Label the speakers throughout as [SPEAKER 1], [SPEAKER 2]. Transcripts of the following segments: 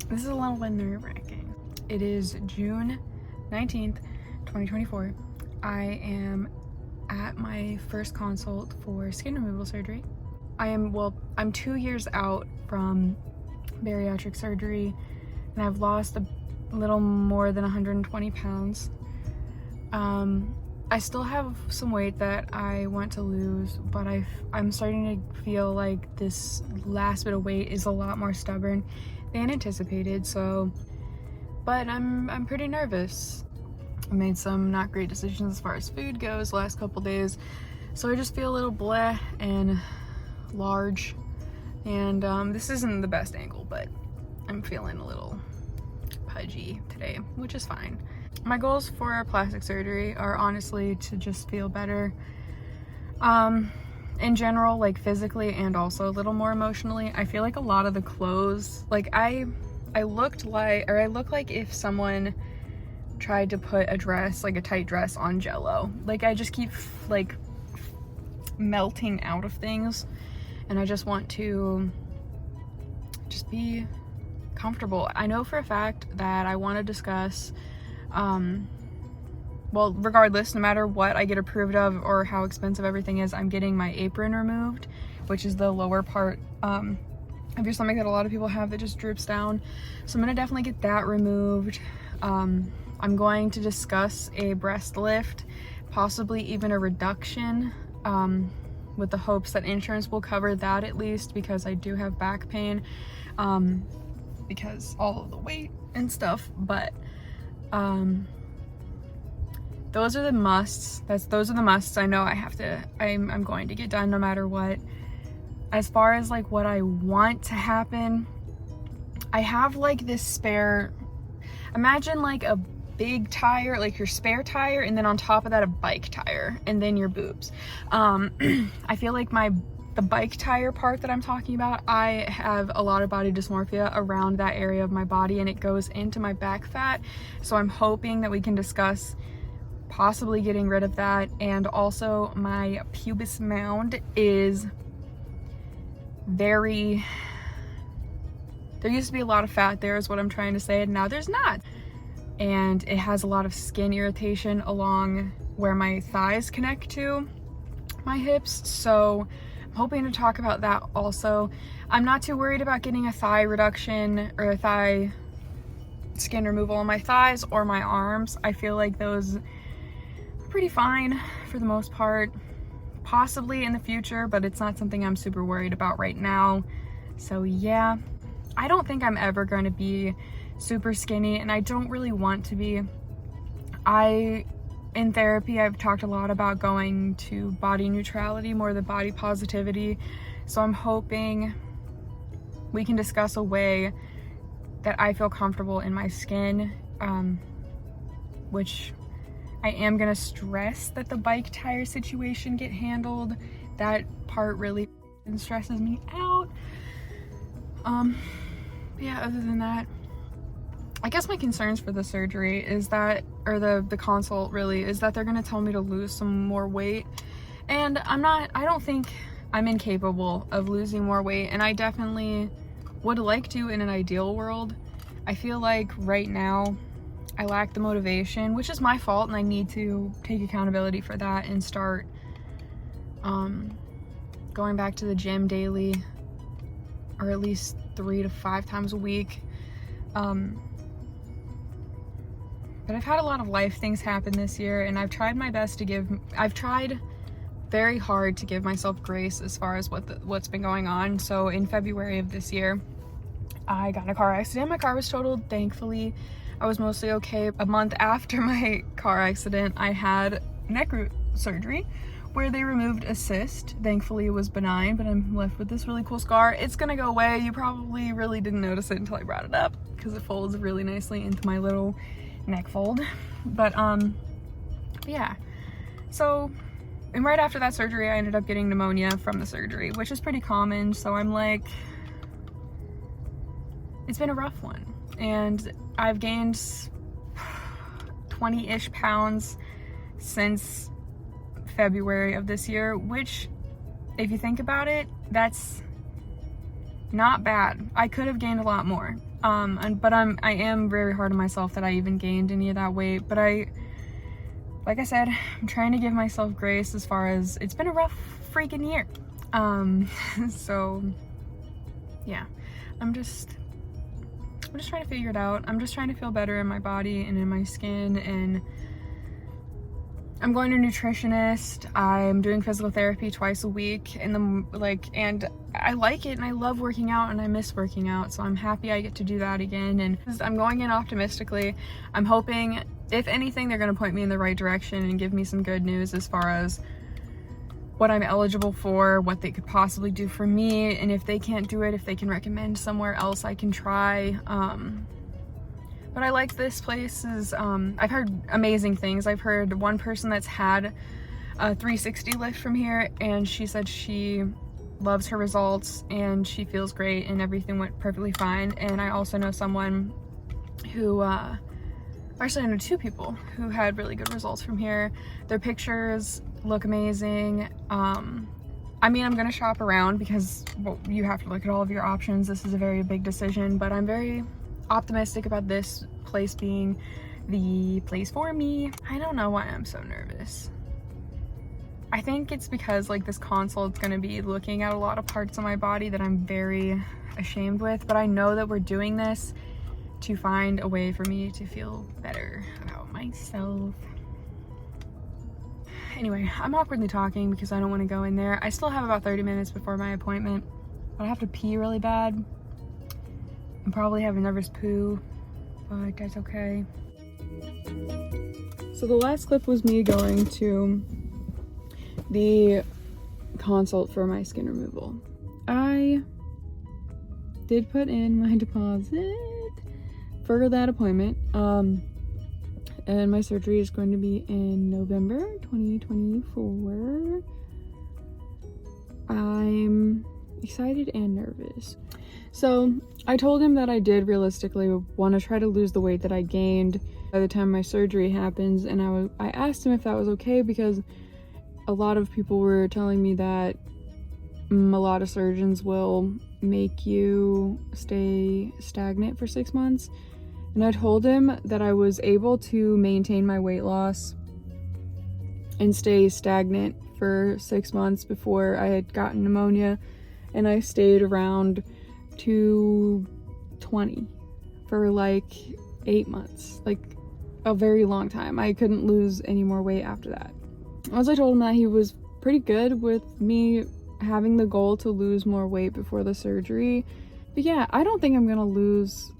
[SPEAKER 1] This is a little bit nerve-wracking. It is June 19th, 2024. I am at my first consult for skin removal surgery. I'm 2 years out from bariatric surgery, and I've lost a little more than 120 pounds. I still have some weight that I want to lose, but I'm starting to feel like this last bit of weight is a lot more stubborn than anticipated, but I'm pretty nervous. I made some not great decisions as far as food goes the last couple days, so I just feel a little bleh and large, and this isn't the best angle, but I'm feeling a little pudgy today, which is fine. My goals for plastic surgery are honestly to just feel better in general, like physically and also a little more emotionally. I feel like a lot of the clothes, like I look like if someone tried to put a dress, like a tight dress, on Jello. Like I just keep like melting out of things, and I just want to just be comfortable. I know for a fact that I want to discuss well, regardless, no matter what I get approved of or how expensive everything is, I'm getting my apron removed, which is the lower part of your stomach that a lot of people have that just droops down. So I'm gonna definitely get that removed. I'm going to discuss a breast lift, possibly even a reduction, with the hopes that insurance will cover that at least, because I do have back pain, because all of the weight and stuff. But those are the musts. Those are the musts I know I'm going to get done no matter what. As far as like what I want to happen, I have like this spare, imagine like a big tire, like your spare tire, and then on top of that a bike tire, and then your boobs. I feel like the bike tire part that I'm talking about, I have a lot of body dysmorphia around that area of my body, and it goes into my back fat. So I'm hoping that we can discuss possibly getting rid of that. And also my pubis mound is there used to be a lot of fat there, is what I'm trying to say, and now there's not. And it has a lot of skin irritation along where my thighs connect to my hips, so I'm hoping to talk about that also. I'm not too worried about getting a thigh reduction or a thigh skin removal on my thighs or my arms. I feel like those are pretty fine for the most part, possibly in the future, but it's not something I'm super worried about right now. So yeah, I don't think I'm ever going to be super skinny, and I don't really want to be. In therapy, I've talked a lot about going to body neutrality more than body positivity, so I'm hoping we can discuss a way that I feel comfortable in my skin, which I am gonna stress that the bike tire situation get handled. That part really stresses me out. Yeah, other than that, I guess my concerns for the surgery is that, or the consult really, is that they're gonna tell me to lose some more weight, and I don't think I'm incapable of losing more weight, and I definitely would like to in an ideal world. I feel like right now I lack the motivation, which is my fault, and I need to take accountability for that and start going back to the gym daily, or at least 3 to 5 times a week. But I've had a lot of life things happen this year, and I've tried very hard to give myself grace as far as what's been going on. So in February of this year, I got in a car accident. My car was totaled. Thankfully, I was mostly okay. A month after my car accident, I had neck root surgery where they removed a cyst. Thankfully, it was benign, but I'm left with this really cool scar. It's gonna go away. You probably really didn't notice it until I brought it up, because it folds really nicely into my little neck fold. But yeah, so, and right after that surgery, I ended up getting pneumonia from the surgery, which is pretty common. So I'm like, it's been a rough one, and I've gained 20-ish pounds since February of this year, which, if you think about it, that's not bad. I could have gained a lot more. But I am very hard on myself that I even gained any of that weight. But like I said, I'm trying to give myself grace as far as it's been a rough freaking year. So yeah, I'm just trying to figure it out. I'm just trying to feel better in my body and in my skin, and I'm going to a nutritionist. I'm doing physical therapy twice a week, and I like it, and I love working out, and I miss working out, so I'm happy I get to do that again. And I'm going in optimistically. I'm hoping, if anything, they're going to point me in the right direction and give me some good news as far as what I'm eligible for, what they could possibly do for me, and if they can't do it, if they can recommend somewhere else I can try. But I like this place. I've heard amazing things. I've heard one person that's had a 360 lift from here, and she said she loves her results and she feels great and everything went perfectly fine. And I also know someone who, actually I know two people who had really good results from here. Their pictures look amazing. I mean, I'm gonna shop around because, well, you have to look at all of your options. This is a very big decision, but I'm very optimistic about this place being the place for me. I don't know why I'm so nervous. I think it's because like this consult's gonna be looking at a lot of parts of my body that I'm very ashamed with, but I know that we're doing this to find a way for me to feel better about myself. Anyway, I'm awkwardly talking because I don't want to go in there. I still have about 30 minutes before my appointment, but I have to pee really bad. I probably have a nervous poo, but that's okay. So the last clip was me going to the consult for my skin removal. I did put in my deposit for that appointment, and my surgery is going to be in November 2024. I'm excited and nervous. So I told him that I did realistically want to try to lose the weight that I gained by the time my surgery happens, and I asked him if that was okay, because a lot of people were telling me that a lot of surgeons will make you stay stagnant for 6 months. And I told him that I was able to maintain my weight loss and stay stagnant for 6 months before I had gotten pneumonia, and I stayed around 220 for like 8 months, like a very long time. I couldn't lose any more weight after that. Once I told him that, he was pretty good with me having the goal to lose more weight before the surgery. But yeah, I don't think I'm gonna lose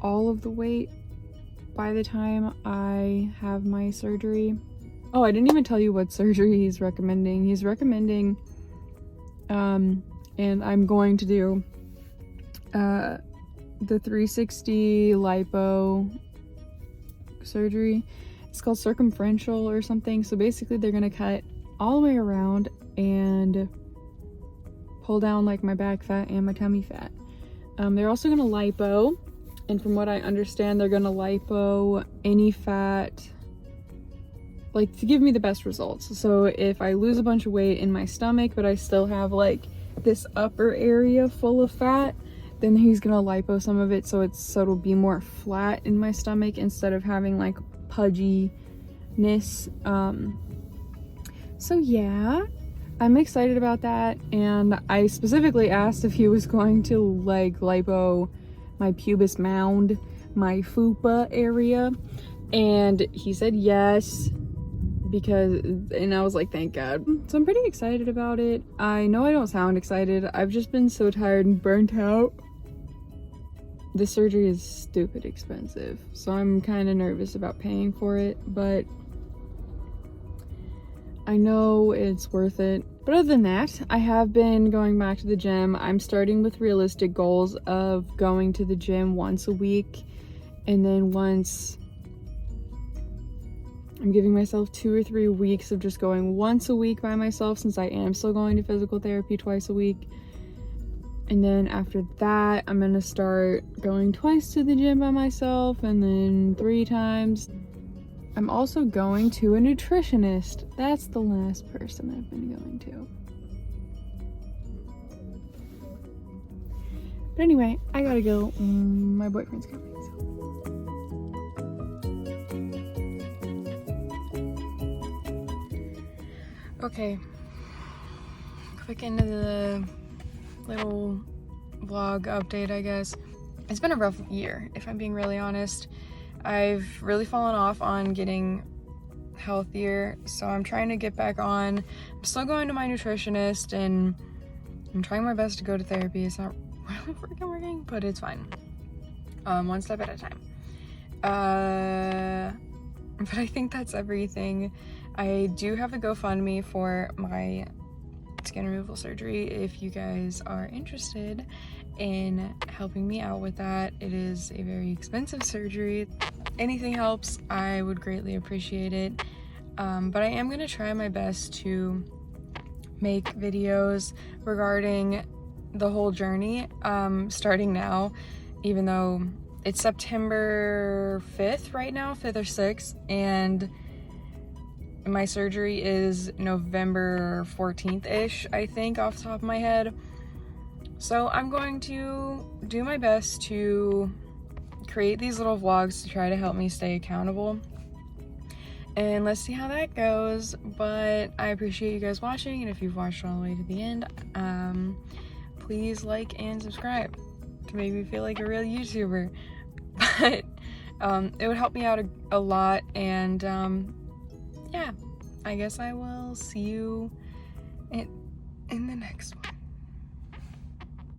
[SPEAKER 1] all of the weight by the time I have my surgery. Oh, I didn't even tell you what surgery he's recommending. He's recommending, and I'm going to do the 360 lipo surgery. It's called circumferential or something. So basically they're gonna cut all the way around and pull down like my back fat and my tummy fat. They're also gonna lipo, and from what I understand, they're gonna lipo any fat, like to give me the best results. So if I lose a bunch of weight in my stomach, but I still have like this upper area full of fat, then he's gonna lipo some of it so it'll be more flat in my stomach instead of having like pudginess. So yeah, I'm excited about that. And I specifically asked if he was going to like lipo my pubis mound, my fupa area, and he said yes, and I was like, thank God. So I'm pretty excited about it. I know I don't sound excited. I've just been so tired and burnt out. The surgery is stupid expensive, so I'm kind of nervous about paying for it, but I know it's worth it. But other than that, I have been going back to the gym. I'm starting with realistic goals of going to the gym once a week, and then once I'm giving myself 2 or 3 weeks of just going once a week by myself, since I am still going to physical therapy twice a week. And then after that, I'm gonna start going twice to the gym by myself, and then 3 times. I'm also going to a nutritionist. That's the last person I've been going to. But anyway, I gotta go. My boyfriend's coming, so. Okay, quick into the little vlog update, I guess. It's been a rough year, if I'm being really honest. I've really fallen off on getting healthier, so I'm trying to get back on. I'm still going to my nutritionist, and I'm trying my best to go to therapy. It's not really freaking working, but it's fine. One step at a time. But I think that's everything. I do have a GoFundMe for my skin removal surgery if you guys are interested in helping me out with that. It is a very expensive surgery. Anything helps, I would greatly appreciate it. But I am gonna try my best to make videos regarding the whole journey, starting now, even though it's September 5th right now, 5th or 6th, and my surgery is November 14th-ish, I think, off the top of my head. So I'm going to do my best to create these little vlogs to try to help me stay accountable. And let's see how that goes. But I appreciate you guys watching, and if you've watched all the way to the end, please like and subscribe to make me feel like a real YouTuber. But it would help me out a lot, and yeah, I guess I will see you in the next one.